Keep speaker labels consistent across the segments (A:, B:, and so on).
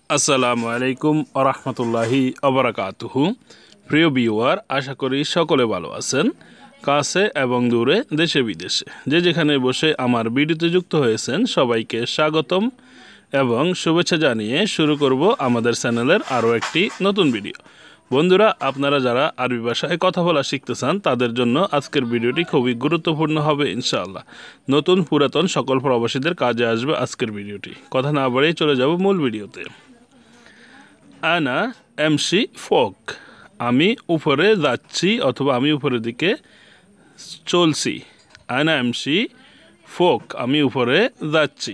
A: আসসালামু আলাইকুম ওরহমতুল্লাহি ওবারাকাতুহু। প্রিয় ভিউয়ার, আশা করি সকলে ভালো আছেন। কাছে এবং দূরে, দেশে বিদেশে যে যেখানে বসে আমার ভিডিওতে যুক্ত হয়েছেন সবাইকে স্বাগতম এবং শুভেচ্ছা জানিয়ে শুরু করব আমাদের চ্যানেলের আরও একটি নতুন ভিডিও। বন্ধুরা, আপনারা যারা আরবি ভাষায় কথা বলা শিখতে চান তাদের জন্য আজকের ভিডিওটি খুবই গুরুত্বপূর্ণ হবে ইনশাআল্লাহ। নতুন পুরাতন সকল প্রবাসীদের কাজে আসবে আজকের ভিডিওটি। কথা না বাড়িয়ে চলে যাব মূল ভিডিওতে। আনা এমসি ফোক, আমি উপরে যাচ্ছি অথবা আমি উপরের দিকে চলছি। আনা এমসি ফোক, আমি উপরে যাচ্ছি।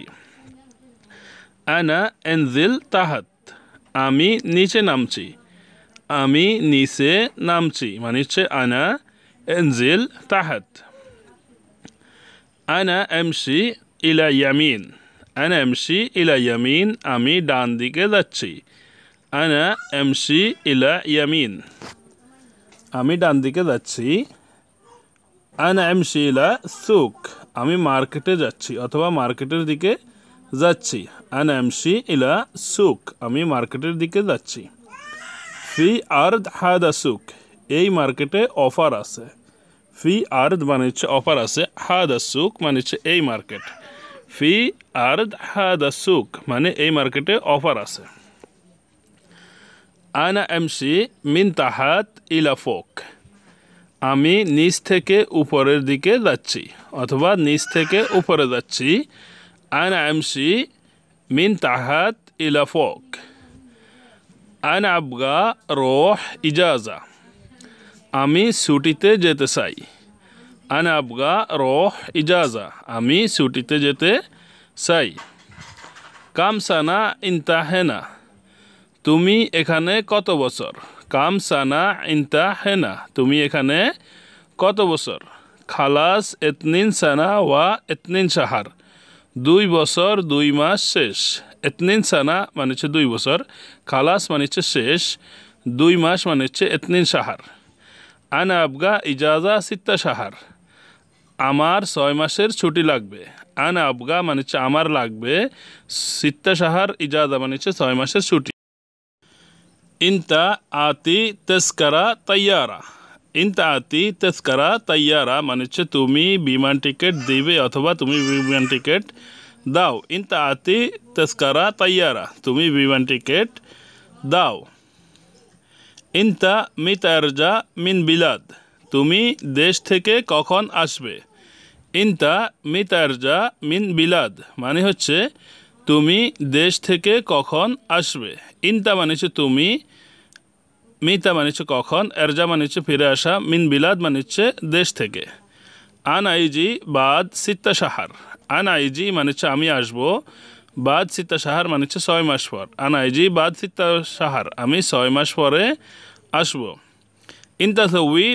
A: আনা এনজিল তাহাত, আমি নিচে নামছি। আমি নিচে নামছি মানে হচ্ছে আনা এনজিল তাহাত। আনা এমসি ইলা ইয়ামিন, আনা এমসি ইলা ইয়ামিন, আমি ডান দিকে যাচ্ছি। আনা এমসি ইলা ইয়ামিন, আমি ডান দিকে যাচ্ছি। আনা এমসি ইলা সুক, আমি মার্কেটে যাচ্ছি অথবা মার্কেটের দিকে যাচ্ছি। আনা এমসি ইলা সুক, আমি মার্কেটের দিকে যাচ্ছি। ফি আর্দ হাদা সুক, এই মার্কেটে অফার আছে। ফি আর্দ মানে হচ্ছে অফার আছে, হাদা সুক মানে হচ্ছে এই মার্কেট। ফি আর্দ হাদা সুক মানে এই মার্কেটে অফার আছে। আনা এমসি মিন তাহাত ইলা ফোক, আমি নিচ থেকে উপরের দিকে যাচ্ছি অথবা নিচ থেকে উপরে যাচ্ছি। আনা এমসি মিন তাহাত ইলা ফোক। আনা আবগা রোহ ইজাজা, আমি ছুটিতে যেতে চাই। আনা আবগা রোহ ইজাজা, আমি ছুটিতে যেতে চাই। কাম সানা ইনতা হেনা, তুমি এখানে কত বছর। কাম সানা ইনতা হেনা, তুমি এখানে কত বছর। খালাস এতনিন সানা ওয়া এতনিন শাহার, 2 বছর 2 মাস শেষ। এতনিন সানা মানে হচ্ছে 2 বছর, খালাস মানে হচ্ছে শেষ, 2 মাস মানে হচ্ছে এতনিন শাহার। আনা আবগা ইজাজা 6 শাহার, আমার 6 মাসের ছুটি লাগবে। আনা আবগা মানে হচ্ছে আমার লাগবে, 6 শাহার ইজাজা মানে হচ্ছে 6 মাসের ছুটি। ইনতা আতি তেজকারা তৈয়ারা, ইনতা আতি তেজকারা তৈয়ারা মানে হচ্ছে তুমি বিমান টিকিট দিবে অথবা তুমি বিমান টিকিট দাও। ইনতা আতি তেজকারা তৈয়ারা, তুমি বিমান টিকিট দাও। ইনতা মিতারজা মিন বিলাদ, তুমি দেশ থেকে কখন আসবে। ইনতা মিতারজা মিন বিলাদ মানে হচ্ছে তুমি দেশ থেকে কখন আসবে। ইনতা মানে হচ্ছে তুমি, মিতা মানে হচ্ছে কখন, এরজা মানে হচ্ছে ফিরে আসা, মিন বিলাদ মানে হচ্ছে দেশ থেকে। আন আইজি বাদ 6 শাহার, আন আইজি মানে হচ্ছে আমি আসবো, বাদ 6 শাহার মানে হচ্ছে 6 মাস পর। আন আইজি বাদ 6 শাহার, আমি 6 মাস পরে আসবো। ইনতা সউই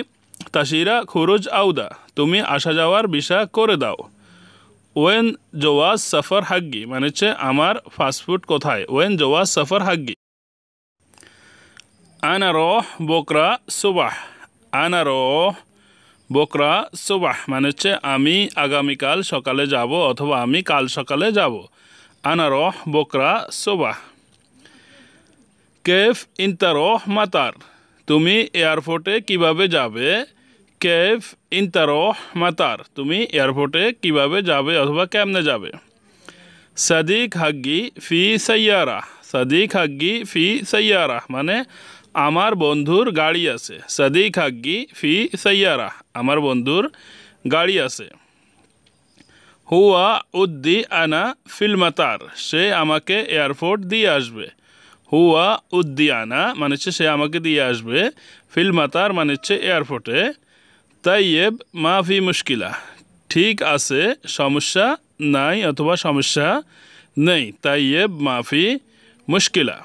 A: তাশিরা খুরুজ আউদা, তুমি আসা যাওয়ার ভিসা করে দাও। ওয়েন জওয়াজ সফর হাগ্গি মানে হচ্ছে আমার পাসপোর্ট কোথায়। ওয়েন জওয়াজ সফর হাগ্গি। আনা রোহ বকরা সুবাহ, আনা রোহ বকরা সুবাহ মানে হচ্ছে আমি আগামীকাল সকালে যাব অথবা আমি কাল সকালে যাব। আনা রোহ বকরা সুবাহ। কেফ ইনতা রোহ মাতার, তুমি এয়ারপোর্টে কিভাবে যাবে। কেফ ইনতা রোহ মাতার, তুমি এয়ারপোর্টে কিভাবে যাবে অথবা কেমনে যাবে। সাদিক হাগ্গি ফি সাইয়ারা, সাদিক হাগ্গি ফি সাইয়ারা মানে আমার বন্ধুর গাড়ি আছে। সাদিক হাগ্গি ফি সাইয়ারা, আমার বন্ধুর গাড়ি আছে। হুয়া উদ্দি আনা ফিল মাতার, সে আমাকে এয়ারপোর্ট দিয়ে আসবে। হুয়া উদ্দি আনা মানে হচ্ছে সে আমাকে দিয়ে আসবে, ফিল মাতার মানে হচ্ছে এয়ারপোর্টে। তাইয়েব মাফি মুশকিলা, ঠিক আছে সমস্যা নাই অথবা সমস্যা নেই। তাইয়েব মাফি মুশকিলা।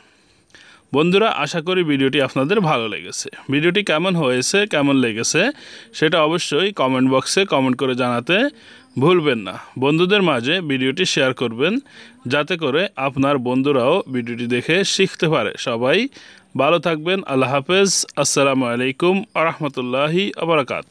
A: বন্ধুরা, আশা করি ভিডিওটি আপনাদের ভালো লেগেছে। ভিডিওটি কেমন হয়েছে, কেমন লেগেছে সেটা অবশ্যই কমেন্ট বক্সে কমেন্ট করে জানাতে ভুলবেন না। বন্ধুদের মাঝে ভিডিওটি শেয়ার করবেন যাতে করে আপনার বন্ধুরাও ভিডিওটি দেখে শিখতে পারে। সবাই ভালো থাকবেন। আল্লাহ হাফেজ। আসসালামু আলাইকুম ওয়া রাহমাতুল্লাহি ওয়া বারাকাতুহু।